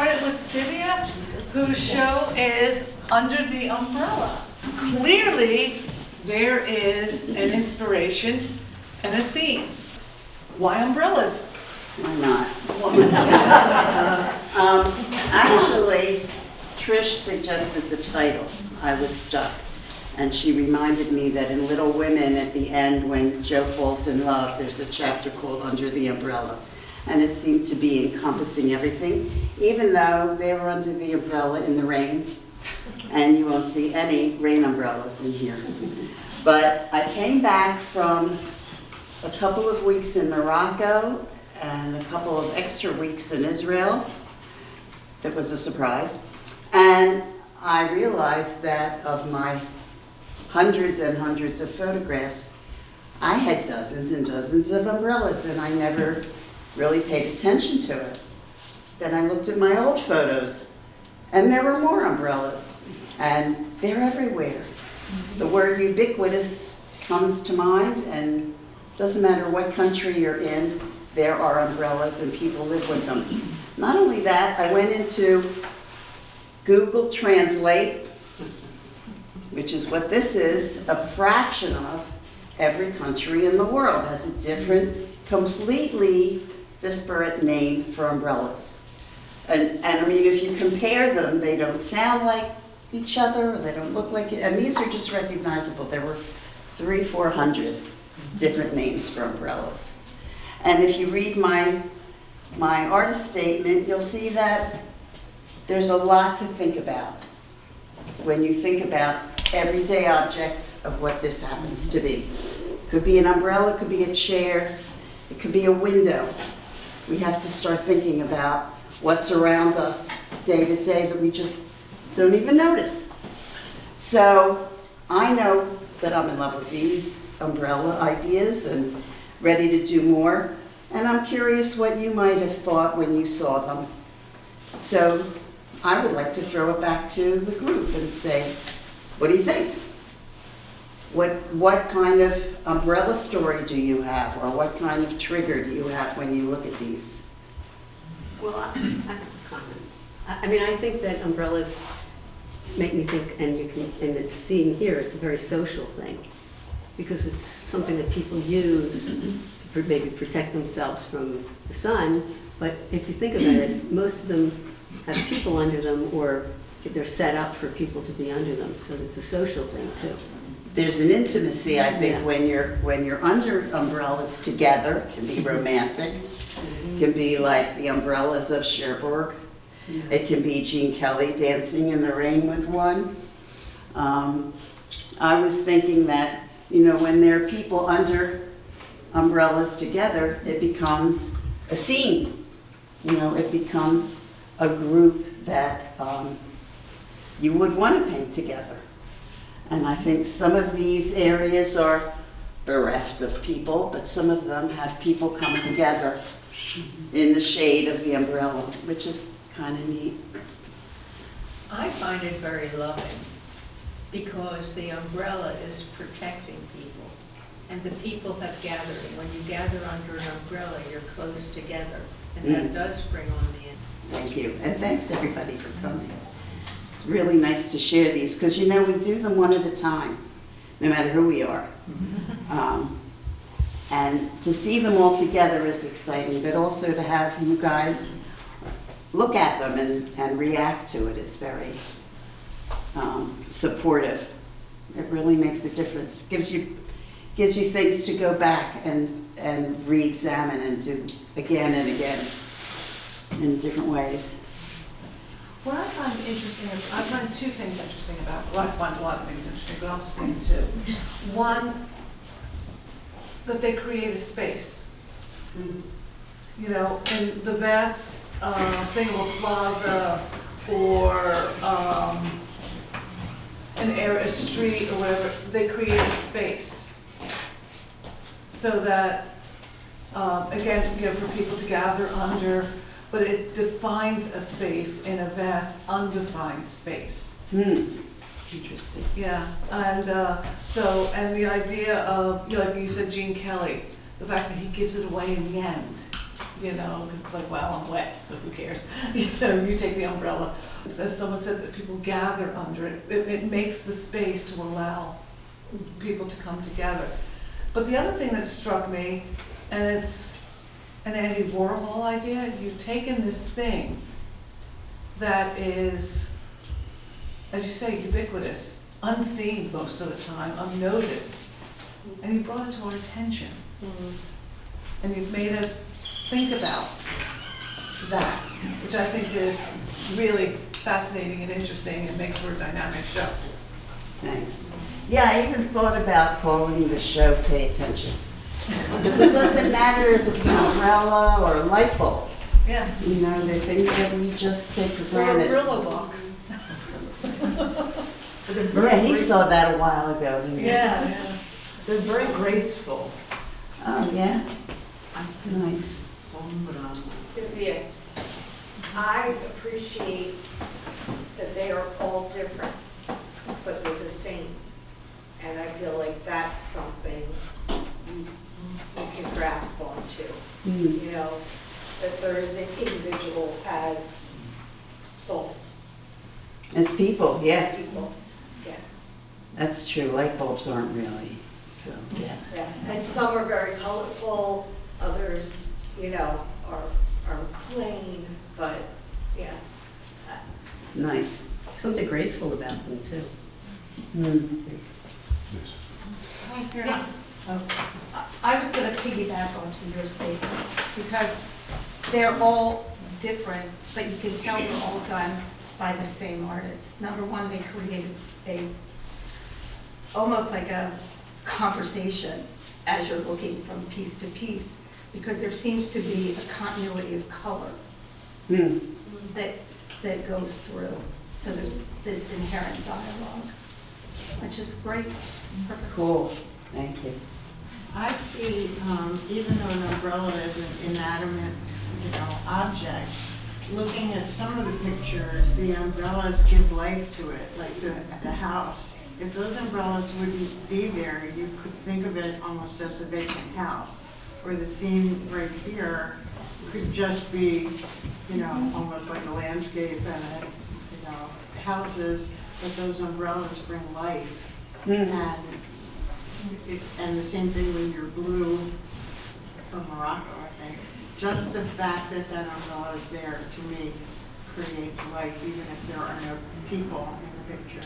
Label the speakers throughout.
Speaker 1: started with Sivia, whose show is Under the Umbrella. Clearly, there is an inspiration and a theme. Why umbrellas?
Speaker 2: Why not? Actually, Trish suggested the title. I was stuck. And she reminded me that in Little Women, at the end, when Joe falls in love, there's a chapter called Under the Umbrella. And it seemed to be encompassing everything, even though they were under the umbrella in the rain. And you won't see any rain umbrellas in here. But I came back from a couple of weeks in Morocco and a couple of extra weeks in Israel. That was a surprise. And I realized that of my hundreds and hundreds of photographs, I had dozens and dozens of umbrellas, and I never really paid attention to it. Then I looked at my old photos, and there were more umbrellas, and they're everywhere. The word ubiquitous comes to mind, and doesn't matter what country you're in, there are umbrellas and people live with them. Not only that, I went into Google Translate, which is what this is. A fraction of every country in the world has a different, completely disparate name for umbrellas. And I mean, if you compare them, they don't sound like each other, or they don't look like it, and these are just recognizable. There were 300-400 different names for umbrellas. And if you read my artist statement, you'll see that there's a lot to think about when you think about everyday objects of what this happens to be. It could be an umbrella, it could be a chair, it could be a window. We have to start thinking about what's around us day to day that we just don't even notice. So I know that I'm in love with these umbrella ideas and ready to do more. And I'm curious what you might have thought when you saw them. So I would like to throw it back to the group and say, what do you think? What kind of umbrella story do you have, or what kind of trigger do you have when you look at these?
Speaker 3: Well, I have a comment. I mean, I think that umbrellas make me think, and it's seen here, it's a very social thing, because it's something that people use to maybe protect themselves from the sun. But if you think about it, most of them have people under them, or they're set up for people to be under them. So it's a social thing too.
Speaker 2: There's an intimacy, I think, when you're under umbrellas together. It can be romantic. It can be like the umbrellas of Cherbourg. It can be Gene Kelly dancing in the rain with one. I was thinking that, you know, when there are people under umbrellas together, it becomes a scene. You know, it becomes a group that you would want to paint together. And I think some of these areas are bereft of people, but some of them have people coming together in the shade of the umbrella, which is kind of neat.
Speaker 4: I find it very loving because the umbrella is protecting people, and the people have gathered. When you gather under an umbrella, you're close together, and that does bring on the
Speaker 2: Thank you, and thanks everybody for coming. It's really nice to share these, because you know we do them one at a time, no matter who we are. And to see them all together is exciting, but also to have you guys look at them and react to it is very supportive. It really makes a difference. Gives you things to go back and re-examine and do again and again in different ways.
Speaker 1: What I find interesting, I find two things interesting about, well, I find a lot of things interesting, but I'll just say two. One, that they create a space. You know, in the vast thing of a plaza or an area, a street or whatever, they create a space. So that, again, you know, for people to gather under, but it defines a space in a vast, undefined space.
Speaker 2: Interesting.
Speaker 1: Yeah, and and the idea of, you know, like you said, Gene Kelly, the fact that he gives it away in the end. you know, because it's like, well, I'm wet, so who cares? You know, you take the umbrella. As someone said, that people gather under it. It makes the space to allow people to come together. But the other thing that struck me, and it's an Andy Warhol idea, you've taken this thing that is, as you say, ubiquitous, unseen most of the time, unnoticed, and you brought it to our attention. And you've made us think about that, which I think is really fascinating and interesting and makes for a dynamic show.
Speaker 2: Thanks. Yeah, I even thought about calling the show Pay Attention. Because it doesn't matter if it's an umbrella or a light bulb.
Speaker 1: Yeah.
Speaker 2: You know, they're things that we just take for
Speaker 1: Or a
Speaker 2: granted.
Speaker 1: Brillo box.
Speaker 2: Yeah, he saw that a while ago, didn't he?
Speaker 1: Yeah.
Speaker 5: They're very graceful.
Speaker 2: Oh, yeah? Nice.
Speaker 6: Sivia, I appreciate that they are all different, but they're the same. And I feel like that's something you can grasp onto. You know, that there is an individual as souls,
Speaker 2: It's people, yeah.
Speaker 6: people. Yeah.
Speaker 2: That's true. Light bulbs aren't really, so, yeah.
Speaker 6: Yeah. And some are very colorful, others, you know, are plain, but yeah.
Speaker 2: Nice.
Speaker 3: Something graceful about them, too.
Speaker 7: I was going to piggyback onto your statement because they're all different, but you can tell they're all done by the same artist. Number one, they created almost like a conversation as you're looking from piece to piece, because there seems to be a continuity of color that goes through. So there's this inherent dialogue, which is great. It's perfect.
Speaker 2: Cool. Thank you.
Speaker 5: I see, even though an umbrella is an inanimate, object, looking at some of the pictures, the umbrellas give life to it, like the house. If those umbrellas wouldn't be there, you could think of it almost as a vacant house. Or the scene right here could just be, almost like a landscape and, houses, but those umbrellas bring life. And the same thing when you're blue from Morocco, I think. Just the fact that that umbrella is there, to me, creates life, even if there are no people in the picture.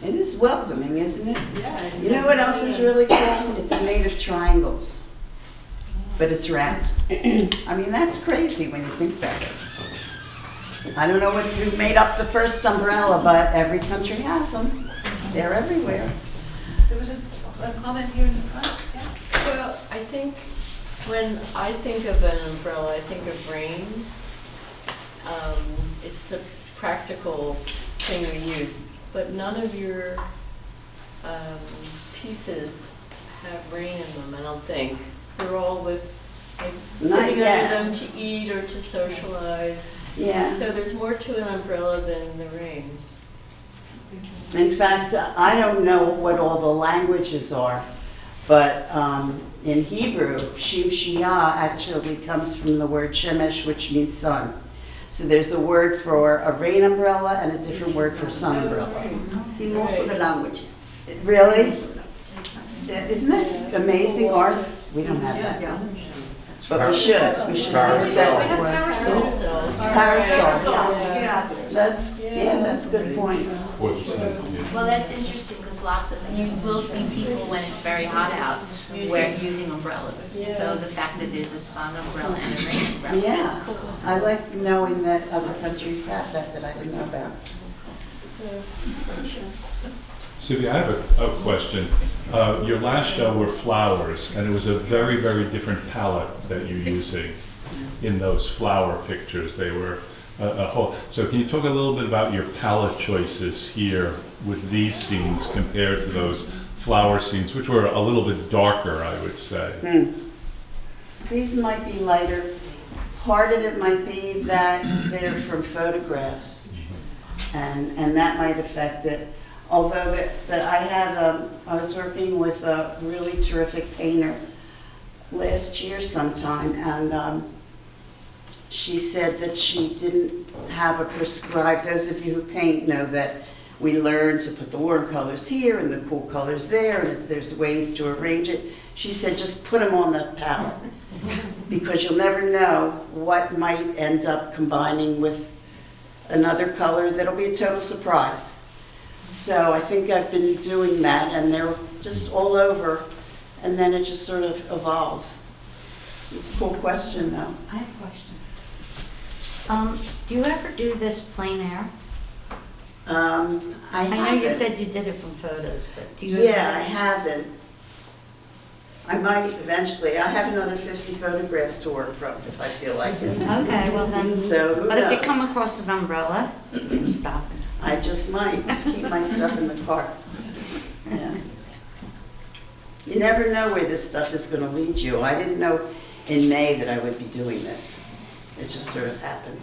Speaker 2: It is welcoming, isn't it?
Speaker 5: Yeah.
Speaker 2: You know what else is really cool? It's made of triangles, but it's round. I mean, that's crazy when you think about it. I don't know who made up the first umbrella, but every country has them. They're everywhere.
Speaker 1: There was a comment here in the front, yeah?
Speaker 8: Well, I think when I think of an umbrella, I think of rain. It's a practical thing we use, but none of your pieces have rain in them, I don't think. They're all with, like,
Speaker 2: Not
Speaker 8: sitting
Speaker 2: yet.
Speaker 8: under them to eat or to socialize.
Speaker 2: Yeah.
Speaker 8: So there's more to an umbrella than the rain.
Speaker 2: In fact, I don't know what all the languages are, but in Hebrew, Shimshia actually comes from the word shemesh, which means sun. So there's a word for a rain umbrella and a different word for sun umbrella.
Speaker 3: In most of the languages.
Speaker 2: Really? Isn't it amazing? Ours, we don't have that. But we should. We should have a separate word. Parasol. That's a good point.
Speaker 9: Well, that's interesting because you will see people when it's very hot out using umbrellas. So the fact that there's a sun umbrella and a rain umbrella,
Speaker 2: Yeah,
Speaker 9: that's cool.
Speaker 2: I like knowing that other countries have that I didn't know about.
Speaker 10: Sivia, I have a question. Your last show were flowers, and it was a very, very different palette that you're using in those flower pictures. They were a whole. So can you talk a little bit about your palette choices here with these scenes compared to those flower scenes, which were a little bit darker, I would say?
Speaker 2: These might be lighter. Part of it might be that they're from photographs, and that might affect it. Although I was working with a really terrific painter last year sometime, and she said that she didn't have a prescribed, those of you who paint know that we learn to put the warm colors here and the cool colors there, and if there's ways to arrange it. She said, just put them on the palette, because you'll never know what might end up combining with another color that'll be a total surprise. So I think I've been doing that, and they're just all over, and then it just sort of evolves. It's a cool question, though.
Speaker 11: I have a question. Do you ever do this plein air?
Speaker 2: I
Speaker 11: know you
Speaker 2: haven't.
Speaker 11: said you did it from photos, but do you?
Speaker 2: Yeah, I haven't. I might eventually. I have another 50 photographs to work from if I feel like it.
Speaker 11: Okay, well then,
Speaker 2: So who
Speaker 11: but if you
Speaker 2: knows?
Speaker 11: come across an umbrella, you can stop it.
Speaker 2: I just might keep my stuff in the car. Yeah. You never know where this stuff is going to lead you. I didn't know in May that I would be doing this. It just sort of happened.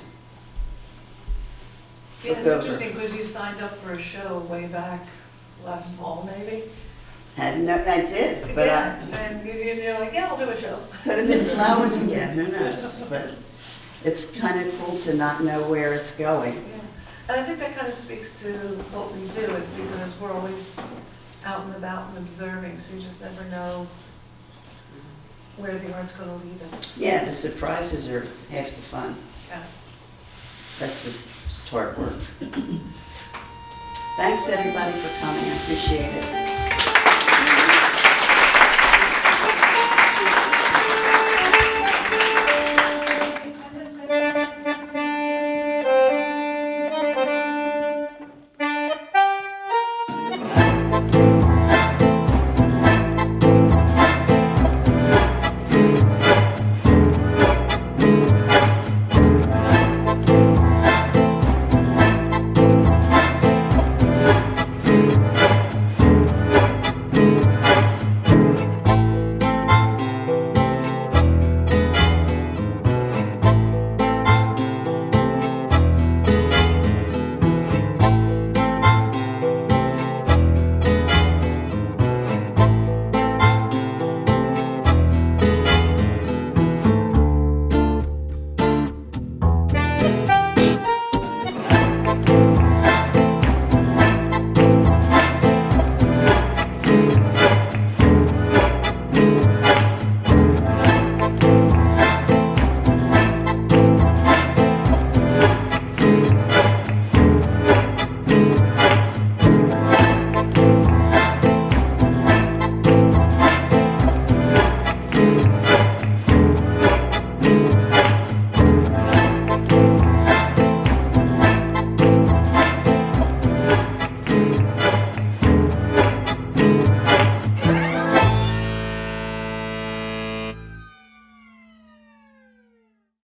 Speaker 1: Yeah,
Speaker 2: Took
Speaker 1: it's
Speaker 2: over.
Speaker 1: interesting because you signed up for a show way back last fall, maybe.
Speaker 2: I did, but
Speaker 1: Yeah, and you're like, yeah, I'll do a show.
Speaker 2: could have been flowers again, who knows? But it's kind of cool to not know where it's going.
Speaker 1: Yeah. And I think that kind of speaks to what we do, is because we're always out and about and observing, so you just never know where the art's going to lead us.
Speaker 2: Yeah, the surprises are half the fun.
Speaker 1: Yeah.
Speaker 2: That's just hard work. Thanks, everybody, for coming. I appreciate it.